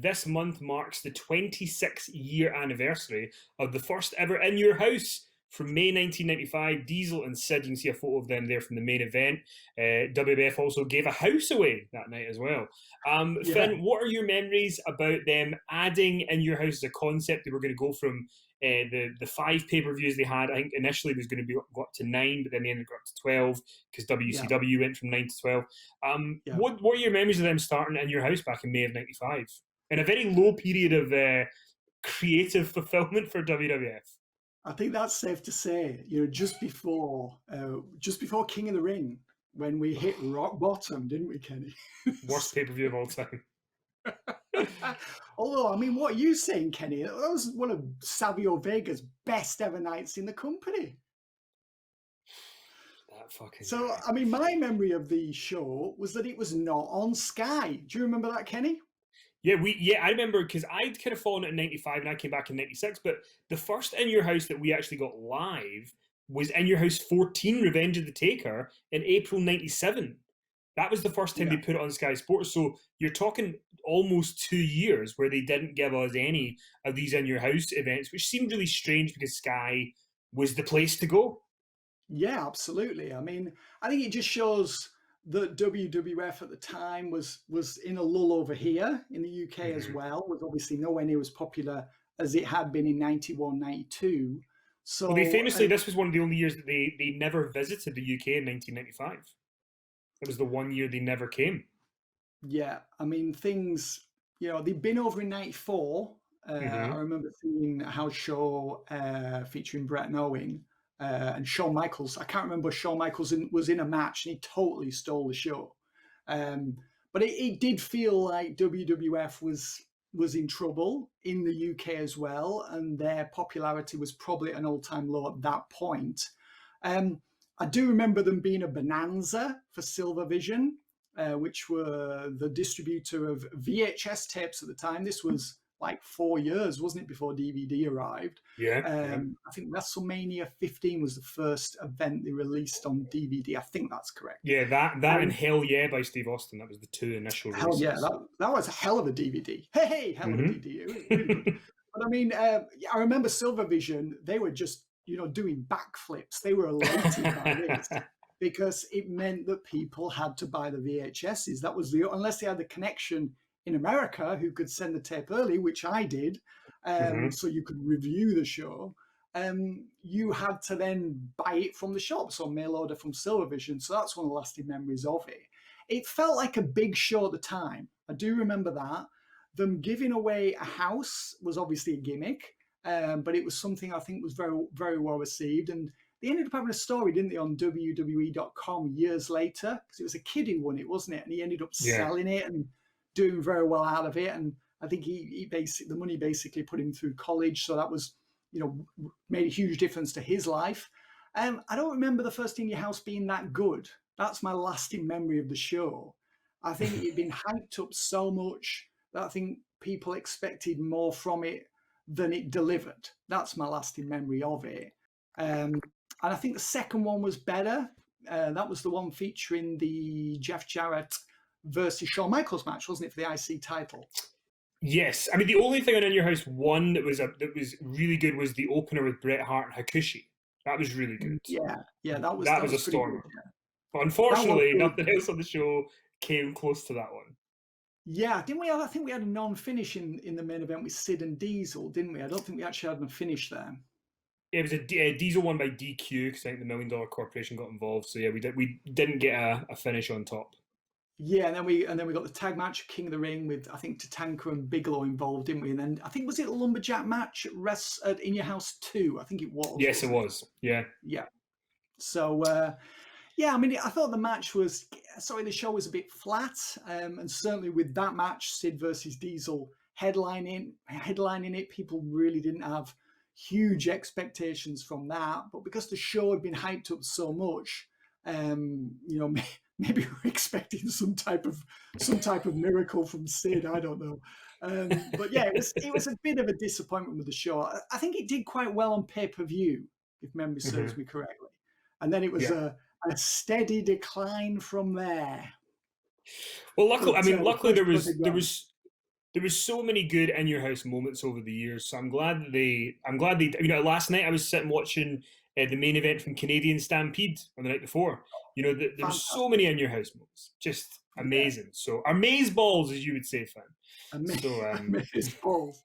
this month marks the 26-year anniversary of the first ever In Your House from May 1995. Diesel and Sid, you can see a photo of them there from the main event. WWF also gave a house away that night as well. Yeah. Finn, what are your memories about them adding In Your House as a concept? They were going to go from the 5 pay-per-views they had. I think initially it was going to be go up to 9, but then they ended up to 12 because Yeah. WCW went from 9 to 12. Yeah. What are your memories of them starting In Your House back in May of '95? In a very low period of creative fulfillment for WWF. I think that's safe to say. Just before King of the Ring, when we hit rock bottom, didn't we, Kenny? Worst pay-per-view of all time. Although, I mean, what are you saying, Kenny? That was one of Savio Vega's best ever nights in the company. That fucking So, guy. I mean, my memory of the show was that it was not on Sky. Do you remember that, Kenny? Yeah, I remember because I'd kind of fallen out in '95 and I came back in '96. But the first In Your House that we actually got live was In Your House 14, Revenge of the Taker, in April '97. That was the first time Yeah. they put it on Sky Sports. So you're talking almost 2 years where they didn't give us any of these In Your House events, which seemed really strange because Sky was the place to go. Yeah, absolutely. I mean, I think it just shows that WWF at the time was in a lull over here in the UK as well, was obviously nowhere near as popular as it had been in 91, 92. Well, they So, famously, this was one of the only years that they never visited the UK in 1995. It was the one year they never came. yeah, I mean, things, they'd been over in 94. I remember seeing a house show featuring Brett and Owen and Shawn Michaels. I can't remember, Shawn Michaels was in a match and he totally stole the show. But it did feel like WWF was in trouble in the UK as well, and their popularity was probably at an all-time low at that point. I do remember them being a bonanza for Silvervision, which were the distributor of VHS tapes at the time. This was like 4 years, wasn't it, before DVD arrived? Yeah. I think WrestleMania 15 was the first event they released on DVD. I think that's correct. Yeah, that and Hell Yeah by Steve Austin. That was the 2 initial releases. Hell yeah, that was a hell of a DVD. Hey, hell of a DVD. It was really good. But I mean, I remember Silvervision, they were just, doing backflips. They were elated by this because it meant that people had to buy the VHSs. That was unless they had the connection in America who could send the tape early, which I did, so you could review the show. You had to then buy it from the shop, so mail order from Silvervision. So that's one of the lasting memories of it. It felt like a big show at the time. I do remember that. Them giving away a house was obviously a gimmick, but it was something I think was very, very well received. And they ended up having a story, didn't they, on WWE.com years later? Because it was a kid who won it, wasn't it? And he ended up selling it and doing very well out of it. And I think he basically, the money basically put him through college. So that was, made a huge difference to his life. I don't remember the first In Your House being that good. That's my lasting memory of the show. I think it'd been hyped up so much that I think people expected more from it than it delivered. That's my lasting memory of it. And I think the second one was better. That was the one featuring the Jeff Jarrett versus Shawn Michaels match, wasn't it, for the IC title? Yes, I mean the only thing on In Your House 1 that was really good was the opener with Bret Hart and Hakushi. That was really good. Yeah, that was a stormer. Good, yeah. But unfortunately, nothing else on the show came close to that one. Yeah, didn't we? I think we had a non-finish in the main event with Sid and Diesel, didn't we? I don't think we actually had a finish there. It was a Diesel one by DQ because I think the $1 Million Corporation got involved. So yeah, we didn't get a finish on top. Yeah, and then we got the tag match, King of the Ring, with I think Tatanka and Bigelow involved, didn't we? And then I think was it a lumberjack match at In Your House 2? I think it was. Yes, it was. Yeah. Yeah. So yeah, I mean, I thought the show was a bit flat, and certainly with that match, Sid versus Diesel headlining it, people really didn't have huge expectations from that. But because the show had been hyped up so much, maybe we're expecting some type of miracle from Sid. I don't know. But yeah, it was a bit of a disappointment with the show. I think it did quite well on pay-per-view, if memory serves me correctly. And then it was a steady decline from there. Well, luckily there was there was so many good in your house moments over the years. So I'm glad that they. You know, last night I was sitting watching the main event from Canadian Stampede on the night before. You know, there was so Fantastic. many in your house moments, just Yeah. amazing. So amaze balls, as you would say, fan. So Amaze balls.